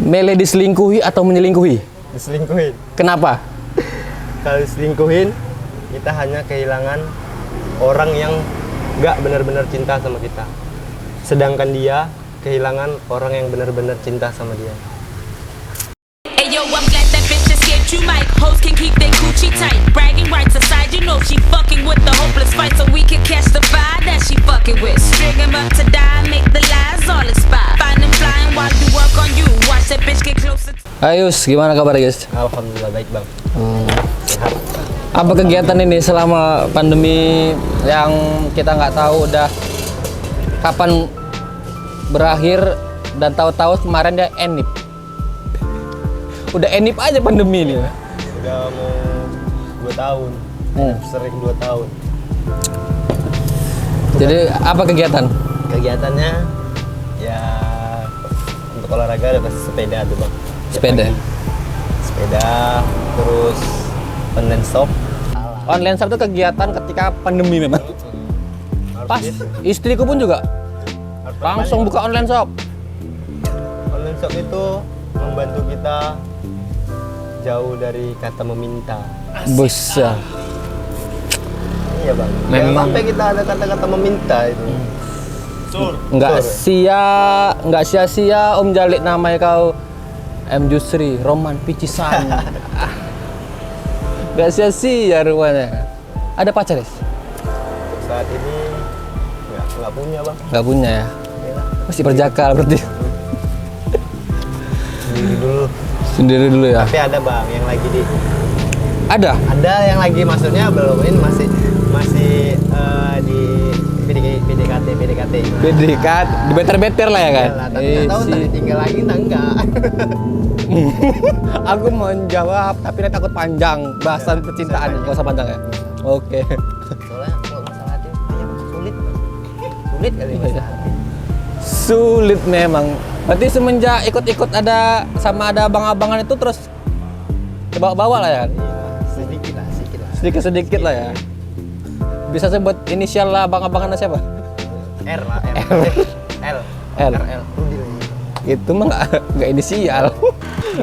Mele diselingkuhi atau menyelingkuhi? Diselingkuhin. Kenapa? Kalau diselingkuhin, kita hanya kehilangan orang yang nggak benar-benar cinta sama kita. Sedangkan dia kehilangan orang yang benar-benar cinta sama dia. Yo, I'm glad that bitch escaped you, Mike. Hoes can keep their Gucci tight. Bragging rights aside, you know she fucking with the hopeless fight, so we can catch the fire that she fucking with. String him up to die, make the lies all expire. Find him flying while you work on you. Watch that bitch get closer. Ayus, gimana kabar guys? Alhamdulillah baik bang. Sehat. Apa kegiatan ini selama pandemi yang kita nggak tahu udah kapan berakhir dan tahu-tahu kemarin dia enip. Udah enip aja pandemi ini. Udah mau 2 tahun. Sering 2 tahun. Jadi apa kegiatan? Kegiatannya ya untuk olahraga ada pasti sepeda tuh bang. Tiap Sepeda. pagi. Sepeda, terus online shop. Online shop itu kegiatan ketika pandemi memang. Harus Pas gitu. istriku pun juga Harus langsung balik. buka online shop. Online shop itu membantu kita jauh dari kata meminta. Besar. Iya bang. Memang. Jangan sampai kita ada kata-kata meminta itu. Nggak sia-sia Om Jalik namanya kau M Jusri Roman Picisan. Nggak sia-sia rupanya. Ada pacar ya? Untuk saat ini nggak punya bang. Nggak punya ya? Iyalah, Masih perjakal berarti. sendiri dulu. Sendiri dulu ya? Tapi ada bang yang lagi di. Ada? Ada yang lagi maksudnya belum ini masih di PDKT. Bedikat, di better lah ya kan? Iyalah, tapi nggak tahu si- tadi tinggal lagi entah enggak. Aku mau menjawab, tapi nanti takut panjang bahasan Ya, percintaan. bisa Nggak usah panjang ya? Oke. Soalnya kalau masalah hati ya sulit. Sulit kali Iya. masalah hati. Sulit memang. Berarti semenjak ikut-ikut ada abang-abangan itu terus bawa-bawa lah ya? Iya, sedikit lah. Sedikit-sedikit lah ya? Bisa sebut inisial lah abang-abangannya siapa? R lah, R. L. L. RL. Rudi lagi. Itu mah nggak inisial.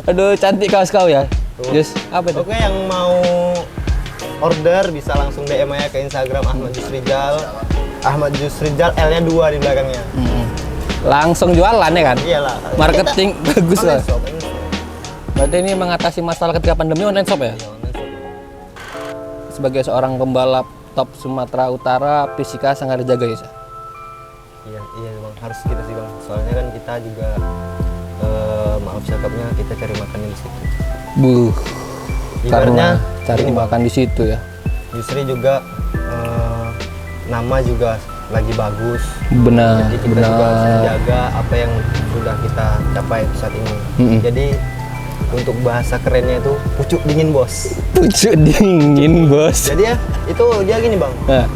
Aduh, cantik kaos kau ya. Tuh. Just apa itu? Oke, yang mau order bisa langsung DM aja ke Instagram Ahmad Jusrijal. Ahmad Jusrijal, L-nya 2 di belakangnya. Langsung jualan ya kan? Iyalah. Marketing bagus lah. Online shop, online shop. Berarti ini mengatasi masalah ketika pandemi online shop ya? Iya, online shop. Sebagai seorang pembalap top Sumatera Utara, fisika sangat dijaga ya. Iya bang, harus gitu sih bang. Soalnya kan kita juga maaf cakapnya kita cari makannya di situ. Buh. Karena Ibaratnya cari gini, Bang. makan di situ ya. Yusri juga nama juga lagi bagus. Benar, Jadi kita juga harus benar. menjaga apa yang sudah kita capai saat ini. Jadi untuk bahasa kerennya itu pucuk dingin bos. Pucuk dingin, Bos. Jadi ya itu dia gini bang. Nah,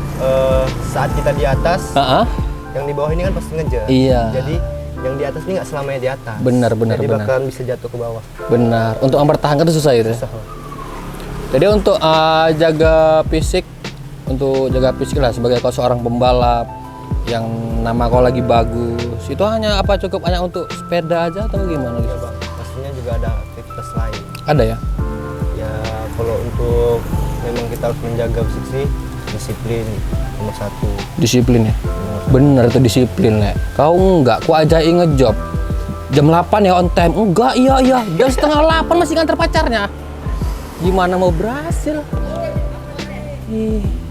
Saat kita di atas, heeh. yang di bawah ini kan pasti ngejar. Iya. Jadi yang di atas ini nggak selamanya di atas. Benar. Jadi bakalan bisa jatuh ke bawah. Benar. Untuk mempertahankan itu susah itu. Susah, Bang. Jadi untuk jaga fisik lah sebagai kau seorang pembalap yang nama kau lagi bagus. Itu hanya cukup hanya untuk sepeda aja atau gimana Ya gitu? bang, pastinya juga ada aktivitas lain. Ada ya? Ya kalau untuk memang kita harus menjaga fisik sih, disiplin nomor 1. Disiplin ya? Bener itu disiplin ya. Kau enggak, ku ajai ngejob jam 8 ya on time. Enggak, iya. Jam setengah 8 masih nganter pacarnya. Gimana mau berhasil?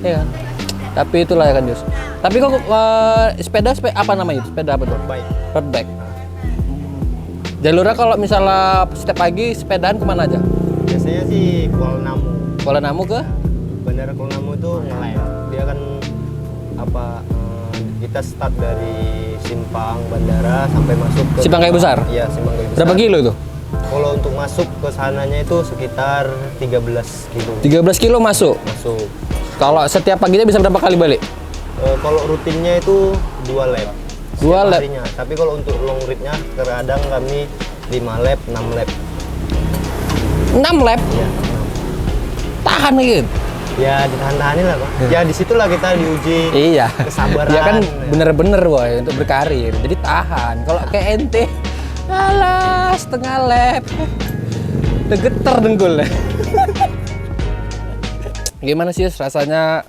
Ya kan? Tapi itulah ya kan Jus. Tapi kok sepeda apa namanya itu? Sepeda apa tuh? Baik. Road bike. Jalurnya kalau misalnya setiap pagi sepedaan kemana aja? Biasanya sih Kuala Namu. Kuala Namu ke? Bandara Kuala Namu itu ngelem. Dia kan kita start dari simpang bandara sampai masuk ke Simpang Kayu Besar? Iya, simpang Kayu Besar. Berapa kilo itu? Kalau untuk masuk ke sananya itu sekitar 13 kilo. 13 kilo masuk. Masuk. Kalau setiap paginya bisa berapa kali balik? Kalau rutinnya itu 2 lap. 2 setiap lap? harinya. Tapi kalau untuk long ride-nya terkadang kami 5 lap, 6 lap. 6 lap? Ya, Tahan gitu? ya ditahan-tahanin lah, Pak. Ya disitulah kita diuji Iya. kesabaran. Dia kan bener-bener woy untuk berkarir. Jadi tahan. Kalau kayak ente, Alah, setengah lap. Udah getar dengkulnya. Gimana sih rasanya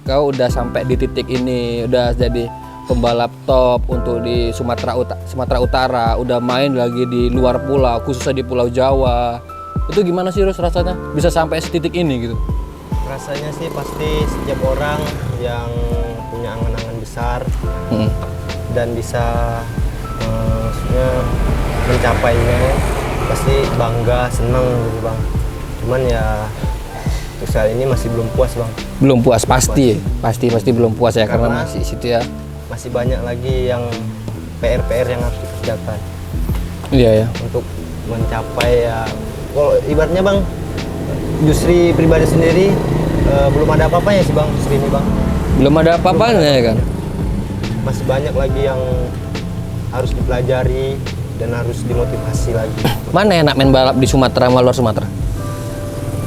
kau udah sampai di titik ini, udah jadi pembalap top untuk di Sumatera Utara, udah main lagi di luar pulau, khususnya di Pulau Jawa. Itu gimana sih rasanya bisa sampai setitik ini gitu? Rasanya sih pasti setiap orang yang punya angan-angan besar dan bisa maksudnya mencapainya pasti bangga, senang gitu bang. Cuman ya untuk saat ini masih belum puas bang. Belum puas pasti belum puas ya karena masih situ ya. Masih banyak lagi yang PR yang harus dikerjakan. Iya ya. Untuk mencapai ya, kalau ibaratnya bang, Jusri pribadi sendiri belum ada apa-apanya sih bang, Jusri ini bang. Belum ada apa-apanya ya kan? Masih banyak lagi yang harus dipelajari dan harus dimotivasi lagi. Mana enak main balap di Sumatera sama luar Sumatera?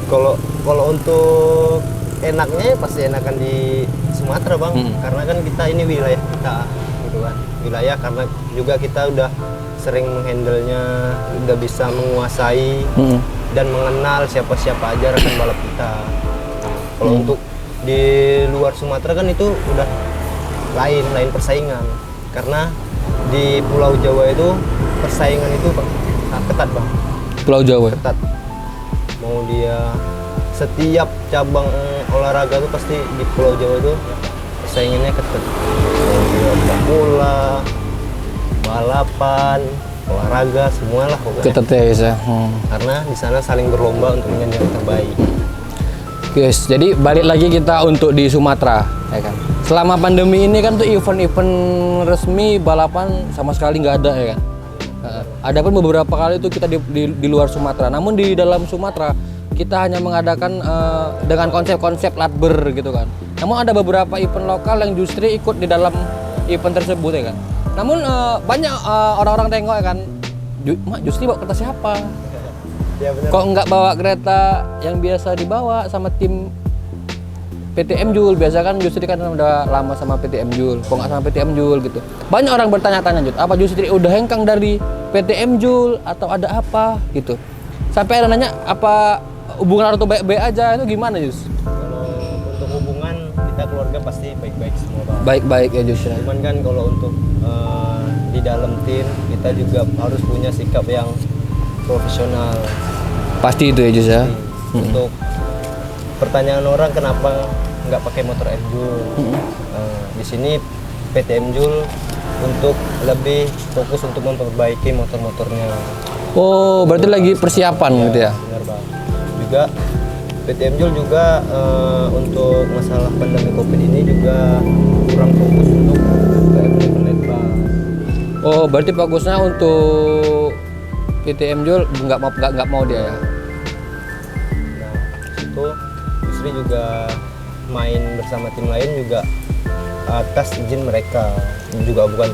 Kalau untuk enaknya pasti enakan di Sumatera bang, karena kan kita ini wilayah kita gitu kan, wilayah karena juga kita udah sering menghandle-nya, udah bisa menguasai dan mengenal siapa-siapa aja rekan balap kita. Kalau untuk di luar Sumatera kan itu udah lain persaingan, karena di Pulau Jawa itu persaingan itu ketat bang. Pulau Jawa. Ketat. Mau dia setiap cabang olahraga tuh pasti di Pulau Jawa itu persaingannya ketat. Mau dia bola, balapan, olahraga, semualah pokoknya. Ketat ya guys ya. Karena di sana saling berlomba untuk menjadi yang terbaik. Guys, jadi balik lagi kita untuk di Sumatera, ya kan. Selama pandemi ini kan tuh event-event resmi balapan sama sekali nggak ada ya kan. Ada pun beberapa kali itu kita di luar Sumatera. Namun di dalam Sumatera kita hanya mengadakan dengan konsep-konsep latber gitu kan. Namun ada beberapa event lokal yang justru ikut di dalam event tersebut ya kan. Namun banyak orang-orang tengok ya kan, Mak justru bawa kereta siapa? Ya, benar. Kok nggak bawa kereta yang biasa dibawa sama tim PTM Jul? Biasa kan Justri kan udah lama sama PTM Jul, kok nggak sama PTM Jul gitu. Banyak orang bertanya-tanya Jul, apa Justri udah hengkang dari PTM Jul atau ada apa gitu. Sampai ada nanya apa hubungan orang tuh baik-baik aja, itu gimana Jus? Kalau untuk hubungan kita keluarga pasti baik-baik semua bang. Baik-baik ya Jus ya. Cuman kan kalau untuk di dalam tim kita juga harus punya sikap yang profesional. Pasti itu ya Jus ya. Untuk pertanyaan orang kenapa nggak pakai motor M-Jul, di sini PTM Jul untuk lebih fokus untuk memperbaiki motor-motornya. Oh, berarti lagi persiapan gitu ya? Benar bang. Juga PTM Jul juga untuk masalah pandemi COVID ini juga kurang fokus untuk ke event bang. Oh, berarti fokusnya untuk PTM Jul nggak mau dia ya? Nah, itu Jusri juga main bersama tim lain juga atas izin mereka, juga bukan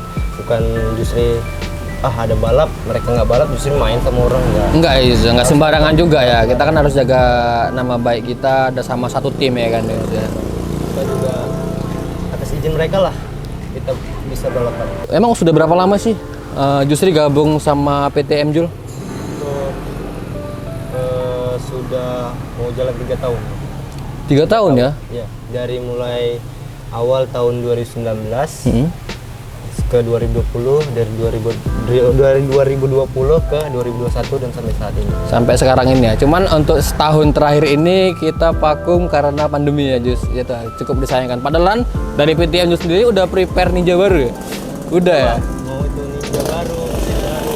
Jusri ada balap mereka nggak balap Jusri main sama orang nggak sembarangan juga ya. Kita kan harus jaga nama baik kita, ada sama satu tim ya kan ya. Kita juga atas izin mereka lah kita bisa balapan. Emang sudah berapa lama sih Jusri gabung sama PTM Jul? Sudah mau jalan 3 tahun. 3 tahun ya? Ya, dari mulai awal tahun 2019 ke 2020, dari 2020 ke 2021 dan sampai saat ini. Sampai sekarang ini ya. Cuman untuk setahun terakhir ini kita vakum karena pandemi ya Jus. Gitu, cukup disayangkan. Padahal dari PTM Jus sendiri udah prepare ninja baru ya? Udah ya? Mau itu ninja baru, mesin baru.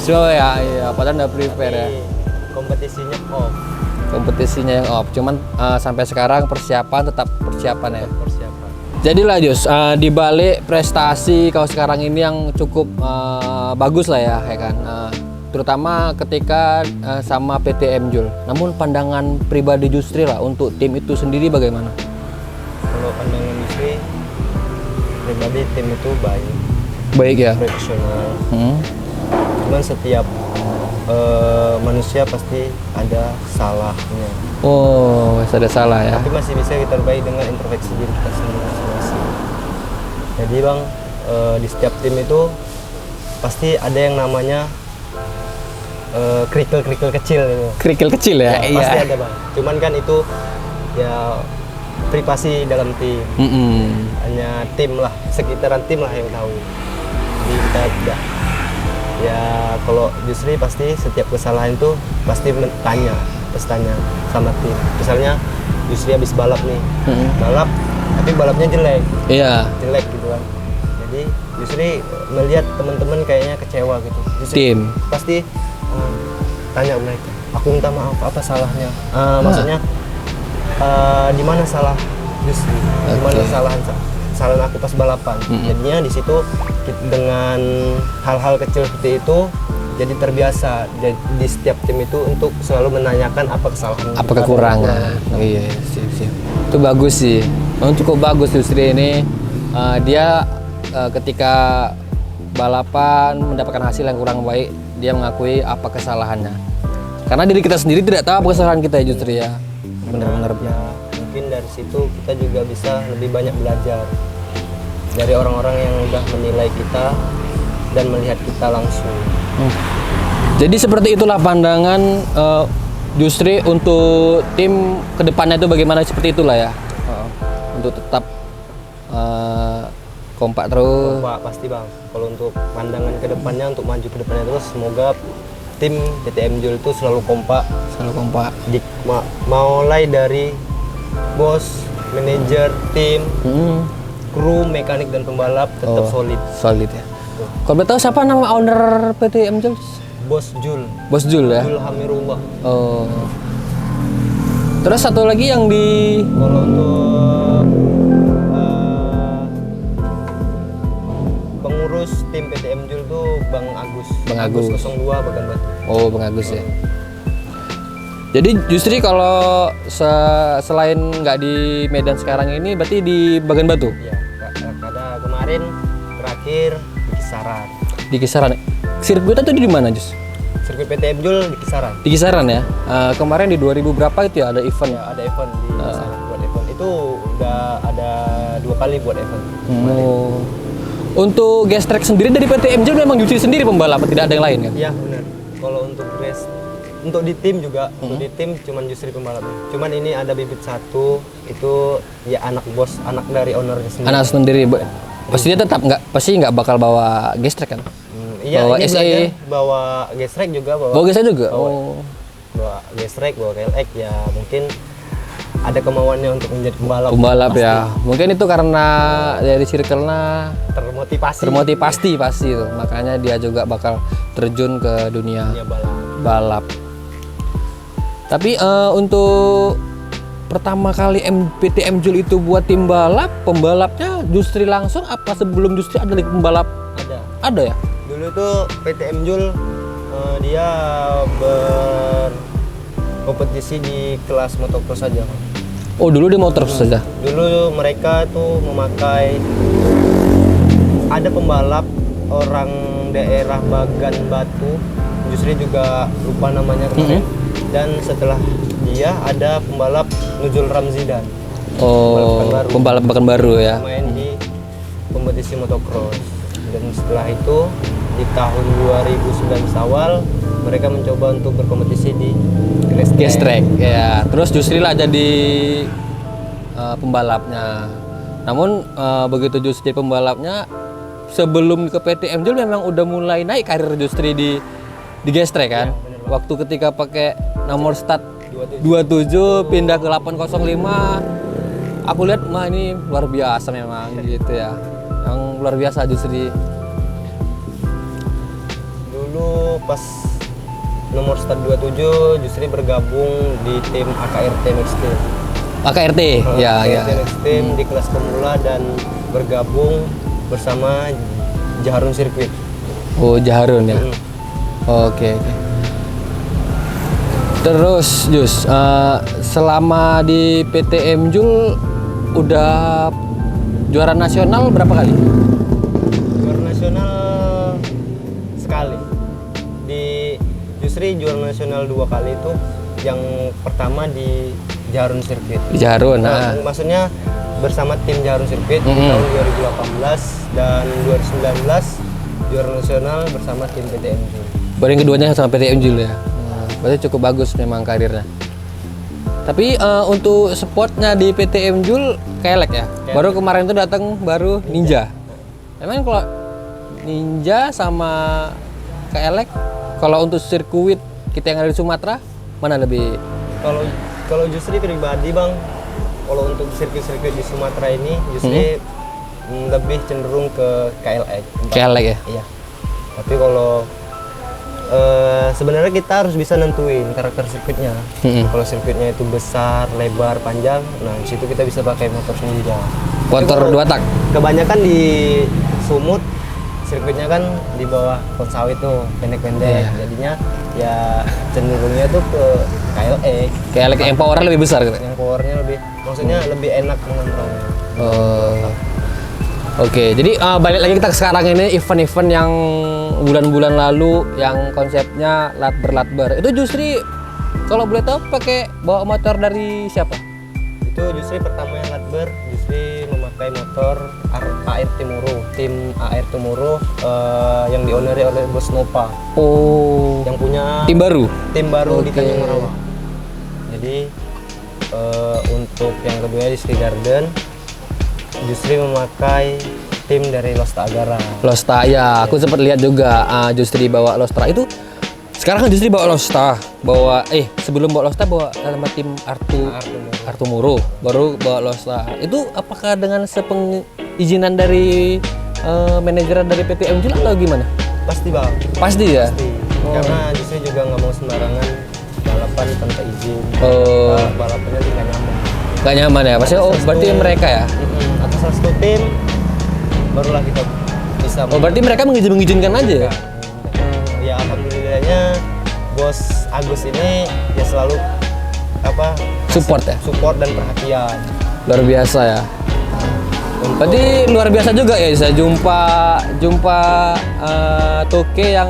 So ya, iya. Padahal udah prepare ya. Kompetisinya off. Kompetisinya yang off. Cuman sampai sekarang persiapan tetap persiapan ya. Persiapan. Jadilah Jus, di balik prestasi kau sekarang ini yang cukup bagus lah ya kan. Terutama ketika sama PTM Jul. Namun pandangan pribadi Justri lah untuk tim itu sendiri bagaimana? Kalau pandangan Jusri pribadi tim itu baik. Baik ya. Profesional. Cuman setiap manusia pasti ada salahnya. Oh, ada salah ya. Tapi masih bisa kita perbaiki dengan introspeksi diri kita sendiri masing-masing. Jadi bang, di setiap tim itu pasti ada yang namanya kerikil-kerikil kecil gitu. Kerikil kecil ya, Pasti iya. ada bang. Cuman kan itu ya privasi dalam tim. Hanya tim lah, sekitaran tim lah yang tahu. Jadi kita tidak. Ya kalau Yusri pasti setiap kesalahan itu pasti tanya sama tim. Misalnya Yusri habis balap nih, balap tapi balapnya jelek gitu kan. Jadi Yusri melihat teman-teman kayaknya kecewa gitu. Yusri Tim. pasti tanya mereka, aku minta maaf, apa salahnya? Maksudnya di mana salah Yusri? Di mana kesalahan aku pas balapan? Jadinya di situ dengan hal-hal kecil seperti itu jadi terbiasa di setiap tim itu untuk selalu menanyakan apa kesalahan, Apa kekurangan? Oh iya, siap. Itu bagus sih. Memang cukup bagus Yusri ini. Dia ketika balapan mendapatkan hasil yang kurang baik, dia mengakui apa kesalahannya. Karena diri kita sendiri tidak tahu apa kesalahan kita ya Yusri ya. Benar-benar. Ya, mungkin dari situ kita juga bisa lebih banyak belajar dari orang-orang yang udah menilai kita dan melihat kita langsung. Jadi seperti itulah pandangan Yusri untuk tim kedepannya itu bagaimana, seperti itulah ya. Untuk tetap kompak terus. Pak pasti bang. Kalau untuk pandangan ke depannya, untuk maju ke depannya terus, semoga tim PTM Jul itu selalu kompak. Mulai dari bos, manajer, tim, kru, mekanik dan pembalap tetap solid. Solid ya. Kalau boleh tahu siapa nama owner PTM Jul? Bos Jul. Bos Jul ya. Jul Hamirullah. Oh. Terus satu lagi yang di Kalau untuk pengurus tim PTM Jul tuh Bang Agus. Bang Agus. 02 Bagan Batu. Oh, Bang Agus ya. Jadi Yusri kalau selain nggak di Medan sekarang ini, berarti di Bagan Batu? Iya, kada kemarin terakhir di Kisaran. Di Kisaran. Sirkuitnya tuh di mana, Jus? Sirkuit PTM Jul di Kisaran. Di Kisaran ya. Kemarin di 2000 berapa itu ya ada event? Ya, ada event di Kisaran buat event. Itu udah ada 2 kali buat event. Oh. Untuk gas track sendiri dari PTM Jul memang Yusri sendiri pembalap, tidak ada yang lain kan? Iya, benar. Kalau untuk race, untuk di tim juga, untuk di tim cuman Yusri pembalapnya. Cuman ini ada bibit satu, itu ya anak bos, anak dari ownernya sendiri. Anak sendiri. Pasti dia tetap nggak bakal bawa gas track kan? Iya, bawa ini SE. belajar bawa gas track juga, Bawa gas track juga? Oh. bawa gas track, bawa KLX, ya mungkin ada kemauannya untuk menjadi pembalap. Pembalap Pasti. ya. Mungkin itu karena dari circle-nya Termotivasi. pasti itu. Makanya dia juga bakal terjun ke dunia Ya, balap. Tapi untuk pertama kali PTM Jul itu buat tim balap, pembalapnya Yusri langsung apa sebelum Yusri ada lagi pembalap? Ada. Ada ya? Dulu tuh PTM Jul dia berkompetisi di kelas motocross saja. Oh, dulu dia motor saja. Dulu mereka tuh memakai, ada pembalap orang daerah Bagan Batu, Yusri juga lupa namanya kemarin. Dan setelah dia ada pembalap Nujul Ramzidan. Oh, pembalap Pekanbaru ya. Main di kompetisi motocross. Dan setelah itu di tahun 2019 awal mereka mencoba untuk berkompetisi di Gas track ya. Terus Yusri lah jadi pembalapnya. Namun begitu Yusri jadi pembalapnya, sebelum ke PTM Jul memang udah mulai naik karir Yusri di gas track kan. Waktu ketika pakai nomor start 27 pindah ke 805, aku lihat mah ini luar biasa memang gitu ya. Yang luar biasa Yusri. Dulu pas nomor start 27 Yusri bergabung di tim AKRT Next Team. AKRT ya ya. AKRT Next Team di kelas pemula dan bergabung bersama Jaharun Sirkuit. Oh, Jaharun ya. Oke. Terus Jus, selama di PTM Jul udah juara nasional berapa kali? Juara nasional sekali. Di Yusri juara nasional 2 kali itu. Yang pertama di Jaharun Sirkuit. Di Jaharun. Nah. Maksudnya bersama tim Jaharun Sirkuit tahun 2018 dan 2019 juara nasional bersama tim PTM Jul. Baru yang keduanya sama PTM Jul ya. Berarti cukup bagus memang karirnya. Tapi untuk spotnya di PTM Jul kelek ya. Baru kemarin tuh datang baru Ninja. Emang kalau Ninja sama kelek, kalau untuk sirkuit kita yang ada di Sumatera mana lebih? Kalau justru pribadi bang, kalau untuk sirkuit-sirkuit di Sumatera ini justru lebih cenderung ke KLX. KLX ya? Iya. Tapi kalau sebenarnya kita harus bisa nentuin karakter sirkuitnya. Kalau sirkuitnya itu besar, lebar, panjang, nah di situ kita bisa pakai motor Ninja. Motor 2 tak? Kebanyakan di Sumut sirkuitnya kan di bawah pot sawit tuh pendek-pendek, jadinya ya cenderungnya tuh ke KLX. KLX yang powernya lebih besar gitu? Yang powernya lebih, maksudnya lebih enak mengontrolnya. Oke, jadi balik lagi kita sekarang ini event-event yang bulan-bulan lalu yang konsepnya latber. Itu justru kalau boleh tahu pakai bawa motor dari siapa? Itu justru pertama yang latber justru memakai motor AR Timuro, tim AR Timuro yang dioneri oleh Bos Nova. Oh, Yang punya tim baru? Tim baru di Oke. Tanjung Merawa. Jadi untuk yang kedua di Sky Garden justru memakai tim dari Losta Agara. Losta ya, aku sempat lihat juga justru bawa Losta. Itu sekarang kan justru bawa Losta, sebelum bawa Losta bawa nama tim Artumuro, baru bawa Losta. Itu apakah dengan sepengizinan dari manajer dari PTM Jul atau gimana? Pasti bang. Pasti ya. Pasti. Karena justru juga nggak mau sembarangan balapan tanpa izin. Balapannya tidak nyaman. Gak nyaman ya, pasti. Berarti mereka ya. Atas satu tim barulah kita bisa. Berarti mereka mengizinkan aja ya. Ya alhamdulillahnya Bos Agus ini ya selalu Support ya. support dan perhatian. Luar biasa ya. Berarti luar biasa juga ya, bisa jumpa toke yang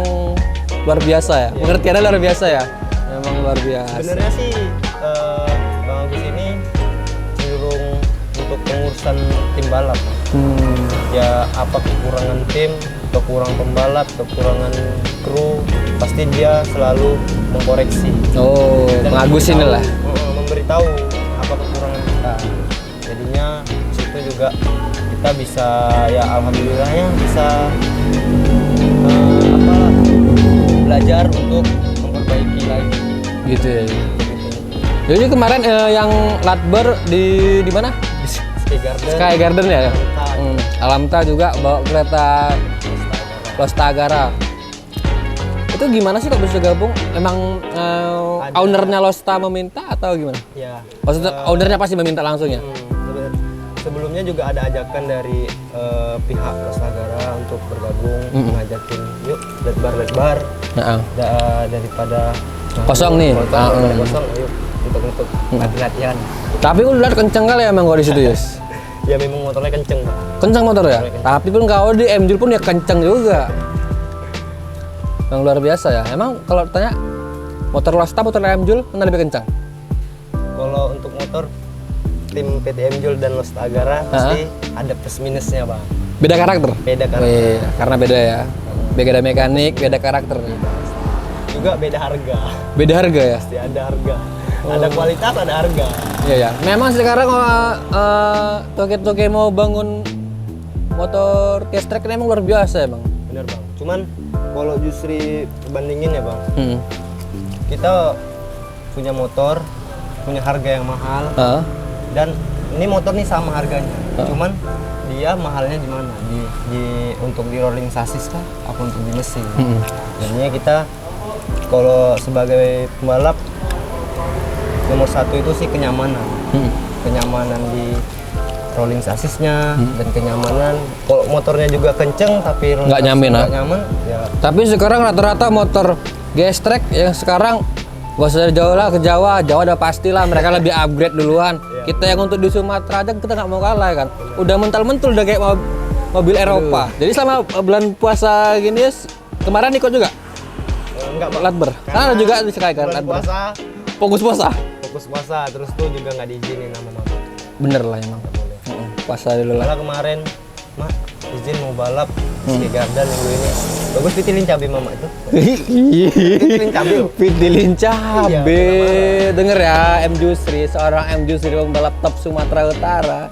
luar biasa ya. Pengertiannya luar biasa ya. Memang luar biasa. Sebenarnya sih Bang Agus ini cenderung untuk pengurusan tim balap. Ya apa kekurangan tim, kekurangan pembalap, kekurangan kru, pasti dia selalu mengkoreksi. Oh, Dan Bang Agus inilah. memberitahu apa kekurangan kita. Jadinya situ juga kita bisa ya alhamdulillahnya bisa belajar untuk memperbaiki lagi. Gitu ya. Jadi kemarin yang latber di mana? Sky Garden ya. Alamta juga bawa kereta Losta Agara. Itu gimana sih kok bisa gabung? Emang ownernya Losta meminta atau gimana? Ya. Maksudnya ownernya pasti meminta langsung ya? Sebelumnya juga ada ajakan dari pihak Losta Agara untuk bergabung, ngajakin yuk letbar daripada Kosong nih. Kosong, ayo untuk latihan. Tapi gue lihat kenceng kali emang gua di situ, Yus. Ya memang motornya kenceng, Pak. Kencang motor ya? Tapi pun kalau di M Jul pun ya kencang juga. Yang luar biasa ya. Emang kalau tanya motor Losta, motor M Jul mana lebih kencang? Kalau untuk motor tim PTM Jul dan Losta Agara pasti ada plus minusnya, Bang. Beda karakter? Beda karakter. Karena beda ya. Beda mekanik, beda karakter. Juga beda harga. Beda harga ya? Pasti ada harga. Ada kualitas, ada harga. Iya ya. Memang sekarang toke-toke mau bangun motor test track ini emang luar biasa emang. Bener Bang. Cuman kalau justru bandingin ya Bang, kita punya motor, punya harga yang mahal, dan ini motor nih sama harganya. Cuman dia mahalnya di mana? Untuk di rolling chassis kah? Apa untuk di mesin? Jadinya kita kalau sebagai pembalap nomor satu itu sih kenyamanan. Kenyamanan di rolling chassisnya dan kenyamanan. Kalau motornya juga kenceng tapi nggak nyaman, ya. Tapi sekarang rata-rata motor gestrek yang sekarang gak usah jauh lah ke Jawa udah pastilah mereka lebih upgrade duluan. Kita yang untuk di Sumatera aja kita nggak mau kalah kan. Udah mental-mentul udah kayak mobil Eropa. Jadi selama bulan puasa gini kemarin ikut juga? Enggak, Pak. Latber. Karena ada juga di Sky kan Latber. Fokus puasa. Fokus puasa terus tuh juga nggak diizinin sama mama. Bener lah emang. Puasa dulu lah. Malah kemarin izin mau balap di Garda minggu ini. Bagus pitilin cabai mama itu. Pitilin cabai. Pitilin cabe. Iya, Denger ya, M Jusri, seorang M Jusri pembalap top Sumatera Utara.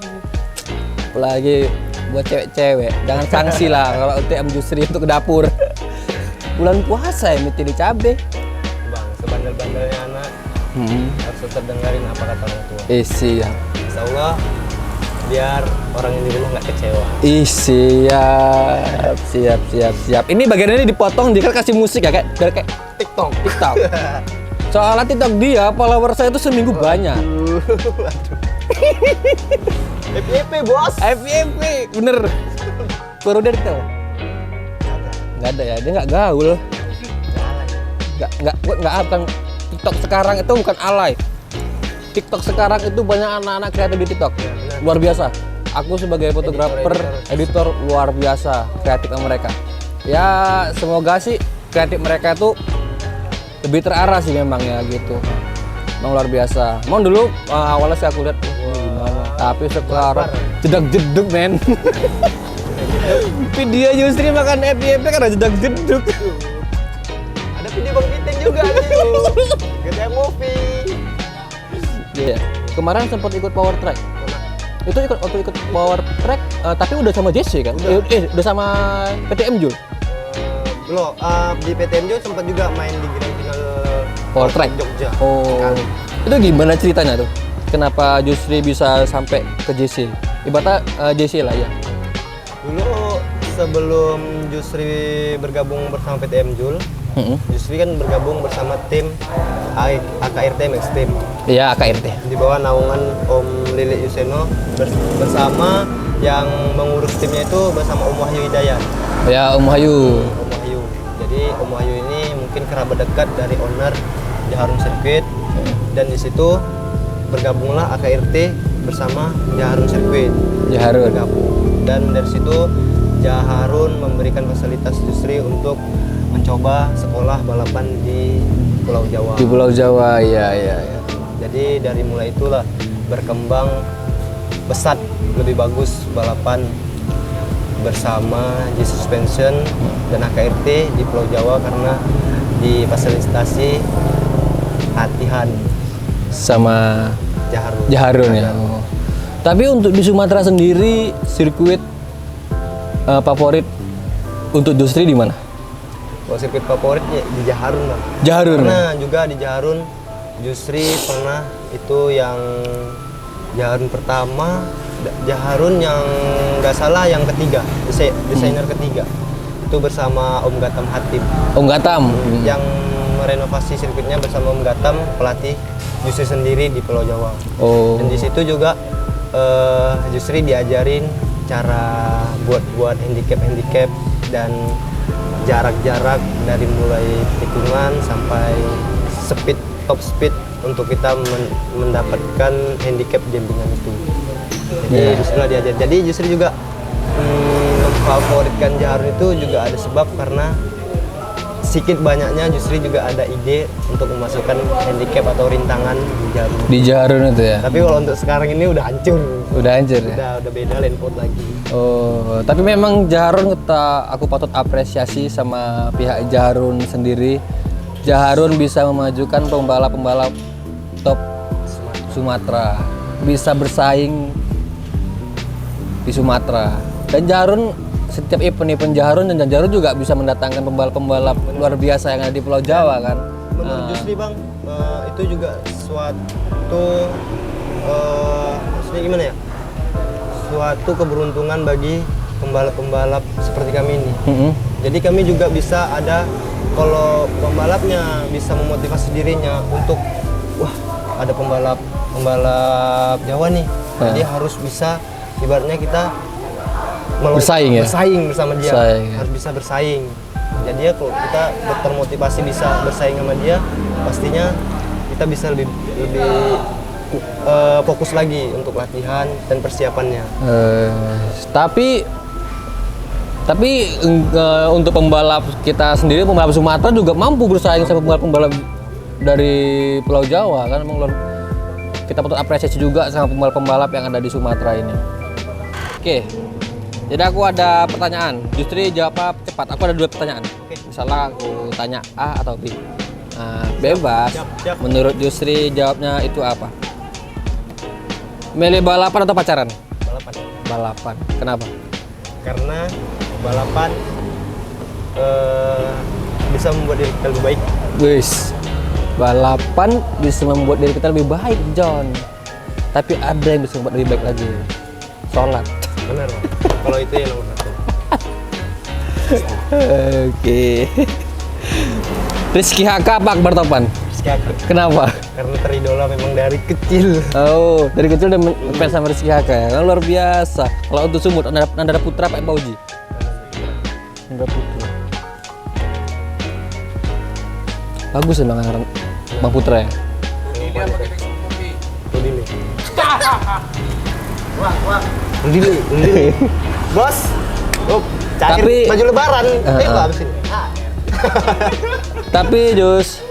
Apalagi buat cewek-cewek, jangan sanksi lah kalau untuk M Jusri untuk ke dapur. Bulan puasa ya pitilin cabe. Bang, sebandel-bandelnya anak harus tetap dengerin apa kata orang tua. Siap. Insya Allah biar orang yang di rumah nggak kecewa. Siap. Ini bagian ini dipotong, dia kan kasih musik ya, biar kayak TikTok. Soalnya TikTok dia, follower saya itu seminggu banyak. FYP bos. FYP, bener. Baru dia tahu. Nggak ada ya, dia nggak gaul. Nggak akan. TikTok sekarang itu bukan alay. TikTok sekarang itu banyak anak-anak kreatif di TikTok. Luar biasa. Aku sebagai fotografer, editor luar biasa kreatif mereka. Ya semoga sih kreatif mereka itu lebih terarah sih memang ya gitu. Memang luar biasa. Mau dulu awalnya sih aku lihat gimana. Tapi sekarang jedak-jeduk men. Video Jusri makan FYP karena jedak-jeduk. Ada video Bang Piting juga nih. GTA Movie. Iya. Kemarin sempat ikut Power Track. Itu ikut Power Track, tapi udah sama JC kan? Udah sama PTM Jul. Belum. Di PTM juga sempat juga main di grand final Power Track Jogja. Oh. Itu gimana ceritanya tuh? Kenapa Jusri bisa sampai ke JC? Ibaratnya JC lah ya. Dulu sebelum Jusri bergabung bersama PTM Jul, Jusri kan bergabung bersama tim AKRT Max Team. Iya, AKRT. Di bawah naungan Om Lili Yuseno bersama yang mengurus timnya itu bersama Om Wahyu Hidayat. Ya, Om Wahyu. Om Wahyu. Jadi Om Wahyu ini mungkin kerabat dekat dari owner Jaharum Circuit dan di situ bergabunglah AKRT bersama Jaharum Circuit. Jaharum. Bergabung. Dan dari situ Jaharum memberikan fasilitas Jusri untuk mencoba sekolah balapan di Pulau Jawa. Di Pulau Jawa, ya. Jadi dari mulai itulah berkembang pesat lebih bagus balapan bersama J Suspension dan AKRT di Pulau Jawa karena difasilitasi latihan Sama Jaharum ya. Oh. Tapi untuk di Sumatera sendiri sirkuit favorit untuk Jusri di mana? Kalau sirkuit favorit ya di Jaharum lah. Jaharum. Karena juga di Jaharum Jusri pernah itu yang Jaharum pertama, Jaharum yang nggak salah yang ketiga, desainer ketiga. Itu bersama Om Gatam Hatip. Om Gatam. Yang merenovasi sirkuitnya bersama Om Gatam, pelatih Jusri sendiri di Pulau Jawa. Oh. Dan di situ juga Jusri diajarin cara buat handicap dan jarak-jarak dari mulai tikungan sampai top speed untuk kita mendapatkan handicap jambingan itu. Jadi Jusri diajar. Jadi Jusri juga memfavoritkan Jaharum itu juga ada sebab karena sedikit banyaknya Jusri juga ada ide untuk memasukkan handicap atau rintangan di Jaharum. Di Jaharum itu ya. Tapi kalau untuk sekarang ini udah hancur. Udah hancur ya. Udah beda lane out lagi. Oh, tapi memang Jaharum aku patut apresiasi sama pihak Jaharum sendiri. Jaharum bisa memajukan pembalap-pembalap top Sumatera, bisa bersaing di Sumatera. Dan Jaharum setiap event Jaharum dan Jaharum juga bisa mendatangkan pembalap-pembalap luar biasa yang ada di Pulau Jawa kan. Menurut Jusri Bang, itu juga suatu maksudnya gimana ya? Suatu keberuntungan bagi pembalap-pembalap seperti kami ini. Jadi kami juga bisa ada, kalau pembalapnya bisa memotivasi dirinya untuk wah ada pembalap Jawa nih, jadi harus bisa ibaratnya kita bersaing ya? Bersaing bersama dia, ya. harus bisa bersaing. Jadi ya kalau kita termotivasi bisa bersaing sama dia, pastinya kita bisa lebih fokus lagi untuk latihan dan persiapannya. Tapi untuk pembalap kita sendiri, pembalap Sumatera juga mampu bersaing sama pembalap dari Pulau Jawa kan. Memang kita patut apresiasi juga sama pembalap-pembalap yang ada di Sumatera ini. Oke. Jadi aku ada pertanyaan. Justru jawab apa cepat. Aku ada 2 pertanyaan. Oke. Misalnya aku tanya A atau B. Nah, bebas. Siap. Menurut Justri jawabnya itu apa? Milih balapan atau pacaran? Balapan. Balapan. Kenapa? Karena balapan bisa membuat diri kita lebih baik. Wis. Balapan bisa membuat diri kita lebih baik, John. Tapi ada yang bisa membuat lebih baik lagi. Sholat. Benar, Bang. Kalau itu yang nomor 1. Oke. Rizky Haka apa Akbar Topan? Rizky Haka. Kenapa? Karena teridola memang dari kecil. Oh, dari kecil udah fans sama Rizky Haka ya? Luar biasa. Kalau untuk Sumut, Nandara Putra Pak Bauji? Nandara Putra. Bagus emang Bang Putra ya? Rudili. Rudili. Bos. Oh, cair Tapi- baju lebaran. Habis ini. Tapi Jus,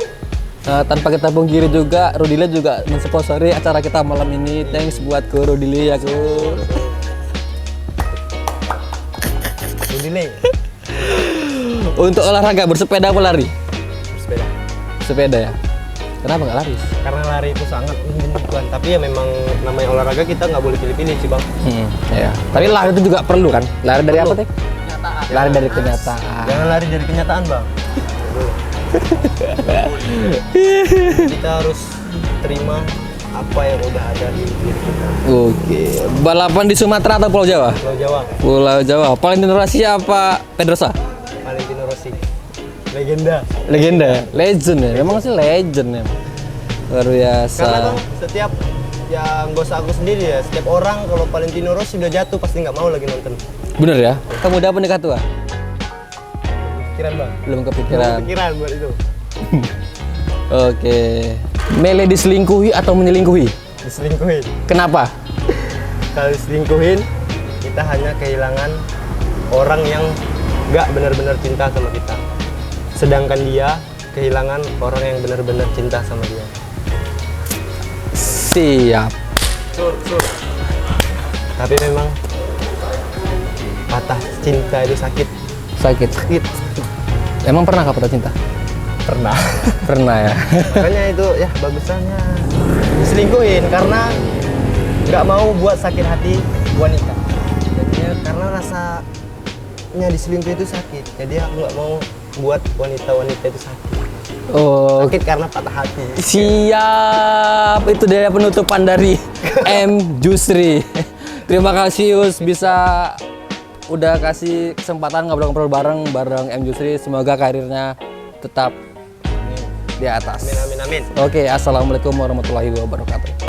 tanpa kita pungkiri juga, Rudile juga mensponsori acara kita malam ini. Thanks buat ke Rudile ya ku. Rudili. Untuk olahraga bersepeda apa lari? Bersepeda. Sepeda ya. Kenapa nggak lari? Karena lari itu sangat menyenangkan. Tapi ya memang namanya olahraga kita nggak boleh pilih-pilih sih, Bang. Ya. Tapi lari itu juga perlu kan? Lari dari apa teh? Lari dari kenyataan. Jangan lari dari kenyataan, Bang. Kita harus terima apa yang udah ada di diri kita. Oke. Balapan di Sumatera atau Pulau Jawa? Pulau Jawa, Pulau Jawa. Valentino Rossi apa Pedrosa? Valentino Rossi. Legenda. Legenda, legend ya. Memang sih legend ya. Luar biasa. Karena Bang, setiap yang gak usah aku sendiri ya, setiap orang kalau Valentino Rossi udah jatuh pasti nggak mau lagi nonton. Bener ya? Kamu udah apa nikah tua? Pikiran, Bang. Belum Belum kepikiran. Pikiran buat itu. Oke. Mele diselingkuhi atau menyelingkuhi? Diselingkuhin. Kenapa? Kalau diselingkuhin, kita hanya kehilangan orang yang nggak benar-benar cinta sama kita. Sedangkan dia kehilangan orang yang benar-benar cinta sama dia. Siap. Tapi memang patah cinta itu sakit. Sakit. Sakit. Emang pernah kau patah cinta? Pernah. Pernah ya. Makanya itu ya bagusannya diselingkuhin karena nggak mau buat sakit hati wanita. Jadinya karena rasanya diselingkuhin itu sakit. Jadi aku nggak mau buat wanita-wanita itu sakit. Oh, Sakit karena patah hati. siap. Itu dia penutupan dari M Jusri. Terima kasih Yus bisa udah kasih kesempatan ngobrol-ngobrol bareng M Jusri. Semoga karirnya tetap di atas. Amin, amin, amin. Oke, assalamualaikum warahmatullahi wabarakatuh.